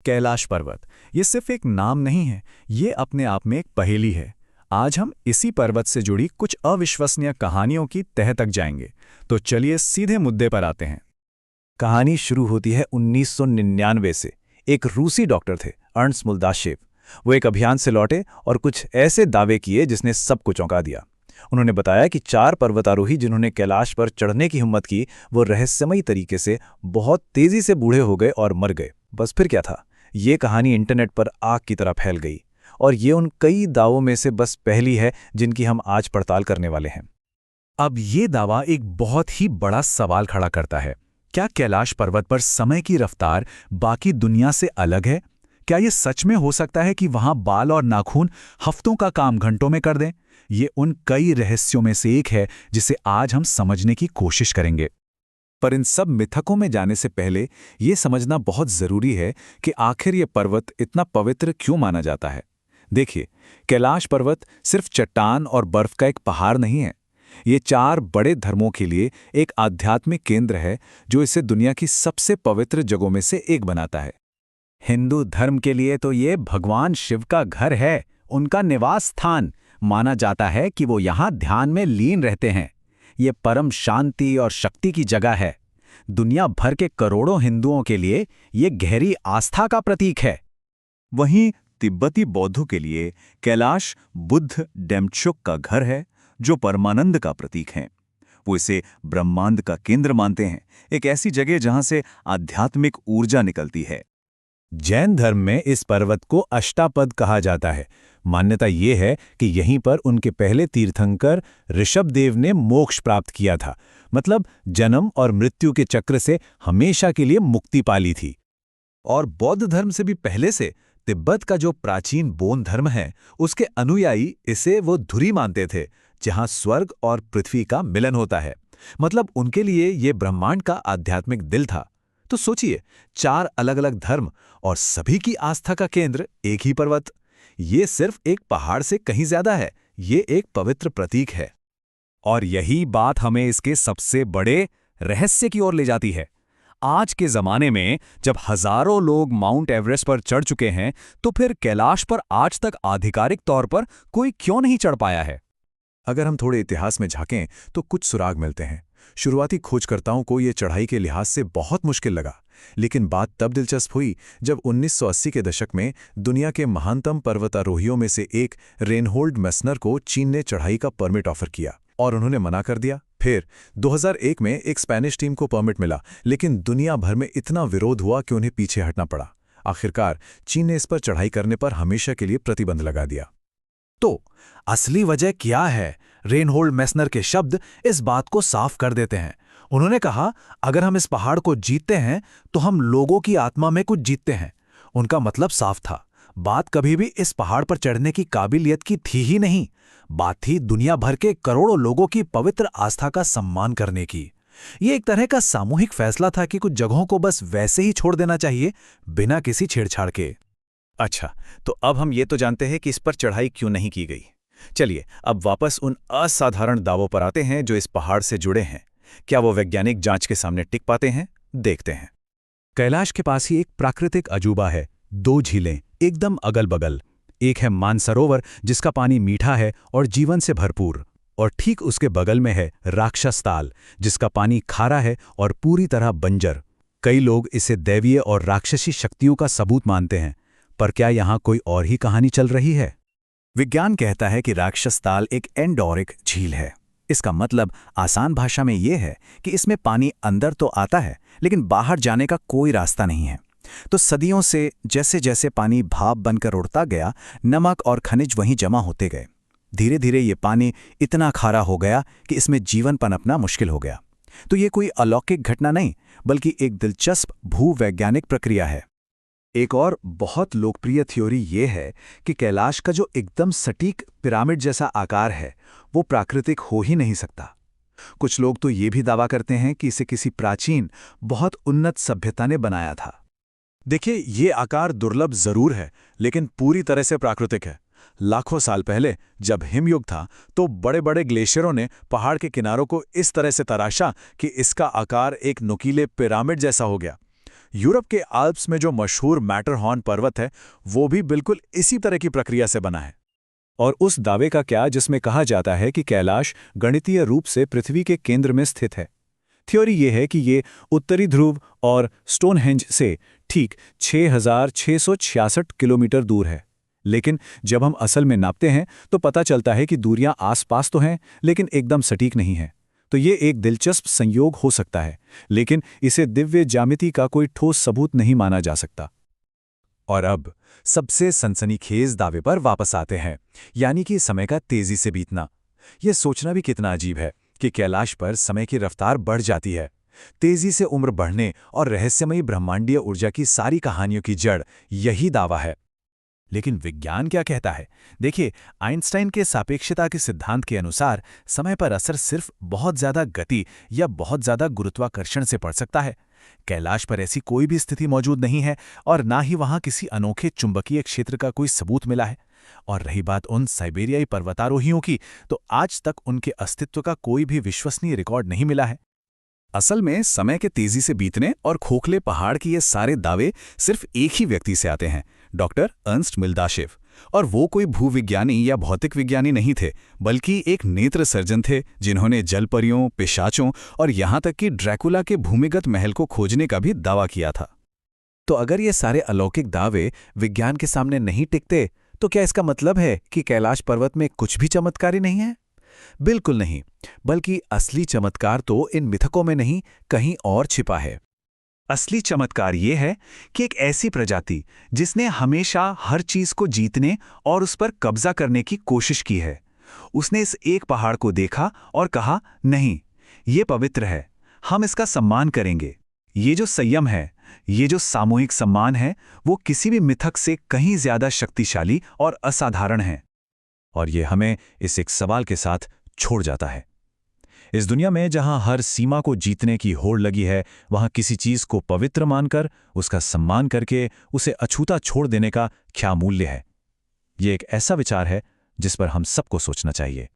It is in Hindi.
कैलाश पर्वत, ये सिर्फ एक नाम नहीं है, ये अपने आप में एक पहेली है। आज हम इसी पर्वत से जुड़ी कुछ अविश्वसनीय कहानियों की तह तक जाएंगे। तो चलिए सीधे मुद्दे पर आते हैं। कहानी शुरू होती है 1999 से। एक रूसी डॉक्टर थे, अर्न्स्ट मुल्दाशेव। वो एक अभियान से लौटे और कुछ ऐसे दावे किए जिसने सबको चौंका दिया। उन्होंने बताया कि 4 पर्वतारोही जिन्होंने कैलाश पर चढ़ने की हिम्मत की, वो रहस्यमयी तरीके से बहुत तेजी से बूढ़े हो गए और मर गए। बस फिर क्या था? ये कहानी इंटरनेट पर आग की तरह फैल गई और ये उन कई दावों में से बस पहली है जिनकी हम आज पड़ताल करने वाले हैं। अब ये दावा एक बहुत ही बड़ा सवाल खड़ा करता है। क्या कैलाश पर्वत पर समय की रफ्तार बाकी दुनिया से अलग है? क्या ये सच में हो सकता है कि वहां बाल और नाखून हफ्तों का काम घंटों में कर दें? ये उन कई रहस्यों में से एक है जिसे आज हम समझने की कोशिश करेंगे। पर इन सब मिथकों में जाने से पहले ये समझना बहुत जरूरी है कि आखिर ये पर्वत इतना पवित्र क्यों माना जाता है। देखिए, कैलाश पर्वत सिर्फ चट्टान और बर्फ का एक पहाड़ नहीं है। ये 4 बड़े धर्मों के लिए एक आध्यात्मिक केंद्र है जो इसे दुनिया की सबसे पवित्र जगहों में से एक बनाता है। हिंदू धर्म के लिए तो ये भगवान शिव का घर है, उनका निवास स्थान। माना जाता है कि वो यहाँ ध्यान में लीन रहते हैं। ये परम शांति और शक्ति की जगह है। दुनिया भर के करोड़ों हिंदुओं के लिए ये गहरी आस्था का प्रतीक है। वहीं तिब्बती बौद्धों के लिए कैलाश बुद्ध डेमचुक का घर है, जो परमानंद का प्रतीक है। वो इसे ब्रह्मांड का केंद्र मानते हैं, एक ऐसी जगह जहां से आध्यात्मिक ऊर्जा निकलती है। जैन धर्म में इस पर्वत को अष्टापद कहा जाता है। मान्यता ये है कि यहीं पर उनके पहले तीर्थंकर ऋषभदेव ने मोक्ष प्राप्त किया था, मतलब जन्म और मृत्यु के चक्र से हमेशा के लिए मुक्ति पा ली थी। और बौद्ध धर्म से भी पहले से तिब्बत का जो प्राचीन बोन धर्म है, उसके अनुयायी इसे वो धुरी मानते थे जहां स्वर्ग और पृथ्वी का मिलन होता है। मतलब उनके लिए ये ब्रह्मांड का आध्यात्मिक दिल था। तो सोचिए, 4 अलग अलग धर्म और सभी की आस्था का केंद्र एक ही पर्वत। ये सिर्फ एक पहाड़ से कहीं ज्यादा है, ये एक पवित्र प्रतीक है। और यही बात हमें इसके सबसे बड़े रहस्य की ओर ले जाती है। आज के जमाने में जब हजारों लोग माउंट एवरेस्ट पर चढ़ चुके हैं, तो फिर कैलाश पर आज तक आधिकारिक तौर पर कोई क्यों नहीं चढ़ पाया है? अगर हम थोड़े इतिहास में झांकें तो कुछ सुराग मिलते हैं। शुरुआती खोजकर्ताओं को यह चढ़ाई के लिहाज से बहुत मुश्किल लगा, लेकिन बात तब दिलचस्प हुई जब 1980 के दशक में दुनिया के महानतम पर्वतारोहियों में से एक रेनहोल्ड मेस्नर को चीन ने चढ़ाई का परमिट ऑफर किया और उन्होंने मना कर दिया। फिर 2001 में एक स्पेनिश टीम को परमिट मिला, लेकिन दुनिया भर में इतना विरोध हुआ कि उन्हें पीछे हटना पड़ा। आखिरकार चीन ने इस पर चढ़ाई करने पर हमेशा के लिए प्रतिबंध लगा दिया। तो असली वजह क्या है? रेनहोल्ड मेस्नर के शब्द इस बात को साफ कर देते हैं। उन्होंने कहा, अगर हम इस पहाड़ को जीतते हैं तो हम लोगों की आत्मा में कुछ जीतते हैं। उनका मतलब साफ था, बात कभी भी इस पहाड़ पर चढ़ने की काबिलियत की थी ही नहीं। बात थी दुनिया भर के करोड़ों लोगों की पवित्र आस्था का सम्मान करने की। ये एक तरह का सामूहिक फैसला था कि कुछ जगहों को बस वैसे ही छोड़ देना चाहिए, बिना किसी छेड़छाड़ के। अच्छा, तो अब हम ये तो जानते हैं कि इस पर चढ़ाई क्यों नहीं की गई। चलिए अब वापस उन असाधारण दावों पर आते हैं जो इस पहाड़ से जुड़े हैं। क्या वो वैज्ञानिक जांच के सामने टिक पाते हैं? देखते हैं। कैलाश के पास ही एक प्राकृतिक अजूबा है। 2 झीलें एकदम अगल बगल। एक है मानसरोवर, जिसका पानी मीठा है और जीवन से भरपूर, और ठीक उसके बगल में है राक्षस ताल, जिसका पानी खारा है और पूरी तरह बंजर। कई लोग इसे दैवीय और राक्षसी शक्तियों का सबूत मानते हैं, पर क्या यहाँ कोई और ही कहानी चल रही है? विज्ञान कहता है कि राक्षस ताल एक एंडोरिक झील है। इसका मतलब आसान भाषा में यह है कि इसमें पानी अंदर तो आता है, लेकिन बाहर जाने का कोई रास्ता नहीं है। तो सदियों से जैसे जैसे पानी भाप बनकर उड़ता गया, नमक और खनिज वहीं जमा होते गए। धीरे धीरे ये पानी इतना खारा हो गया कि इसमें जीवन पनपना मुश्किल हो गया। तो ये कोई अलौकिक घटना नहीं, बल्कि एक दिलचस्प भूवैज्ञानिक प्रक्रिया है। एक और बहुत लोकप्रिय थ्योरी ये है कि कैलाश का जो एकदम सटीक पिरामिड जैसा आकार है, वो प्राकृतिक हो ही नहीं सकता। कुछ लोग तो ये भी दावा करते हैं कि इसे किसी प्राचीन, बहुत उन्नत सभ्यता ने बनाया था। देखिए, ये आकार दुर्लभ जरूर है, लेकिन पूरी तरह से प्राकृतिक है। लाखों साल पहले जब हिमयुग था, तो बड़े बड़े ग्लेशियरों ने पहाड़ के किनारों को इस तरह से तराशा कि इसका आकार एक नुकीले पिरामिड जैसा हो गया। यूरोप के आल्प्स में जो मशहूर मैटरहॉर्न पर्वत है वो भी बिल्कुल इसी तरह की प्रक्रिया से बना है। और उस दावे का क्या जिसमें कहा जाता है कि कैलाश गणितीय रूप से पृथ्वी के केंद्र में स्थित है। थ्योरी ये है कि ये उत्तरी ध्रुव और स्टोनहेंज से ठीक 6,666 किलोमीटर दूर है। लेकिन जब हम असल में नापते हैं तो पता चलता है कि दूरियां आसपास तो हैं, लेकिन एकदम सटीक नहीं है। तो ये एक दिलचस्प संयोग हो सकता है, लेकिन इसे दिव्य ज्यामिति का कोई ठोस सबूत नहीं माना जा सकता। और अब सबसे सनसनीखेज दावे पर वापस आते हैं, यानी कि समय का तेजी से बीतना। यह सोचना भी कितना अजीब है कि कैलाश पर समय की रफ्तार बढ़ जाती है। तेजी से उम्र बढ़ने और रहस्यमयी ब्रह्मांडीय ऊर्जा की सारी कहानियों की जड़ यही दावा है। लेकिन विज्ञान क्या कहता है? देखिए, आइंस्टाइन के सापेक्षता के सिद्धांत के अनुसार समय पर असर सिर्फ बहुत ज्यादा गति या बहुत ज्यादा गुरुत्वाकर्षण से पड़ सकता है। कैलाश पर ऐसी कोई भी स्थिति मौजूद नहीं है और ना ही वहां किसी अनोखे चुंबकीय क्षेत्र का कोई सबूत मिला है। और रही बात उन साइबेरियाई पर्वतारोहियों की, तो आज तक उनके अस्तित्व का कोई भी विश्वसनीय रिकॉर्ड नहीं मिला है। असल में समय के तेजी से बीतने और खोखले पहाड़ के ये सारे दावे सिर्फ एक ही व्यक्ति से आते हैं, डॉक्टर अर्नस्ट मिल्दाशेव। और वो कोई भूविज्ञानी या भौतिक विज्ञानी नहीं थे, बल्कि एक नेत्र सर्जन थे जिन्होंने जलपरियों, पिशाचों और यहाँ तक कि ड्रैकुला के भूमिगत महल को खोजने का भी दावा किया था। तो अगर ये सारे अलौकिक दावे विज्ञान के सामने नहीं टिकते, तो क्या इसका मतलब है कि कैलाश पर्वत में कुछ भी चमत्कारी नहीं है? बिल्कुल नहीं, बल्कि असली चमत्कार तो इन मिथकों में नहीं, कहीं और छिपा है। असली चमत्कार ये है कि एक ऐसी प्रजाति जिसने हमेशा हर चीज को जीतने और उस पर कब्जा करने की कोशिश की है, उसने इस एक पहाड़ को देखा और कहा, नहीं, ये पवित्र है, हम इसका सम्मान करेंगे। ये जो संयम है, ये जो सामूहिक सम्मान है, वो किसी भी मिथक से कहीं ज्यादा शक्तिशाली और असाधारण है। और ये हमें इस एक सवाल के साथ छोड़ जाता है। इस दुनिया में जहां हर सीमा को जीतने की होड़ लगी है, वहां किसी चीज को पवित्र मानकर, उसका सम्मान करके उसे अछूता छोड़ देने का क्या मूल्य है? ये एक ऐसा विचार है जिस पर हम सबको सोचना चाहिए।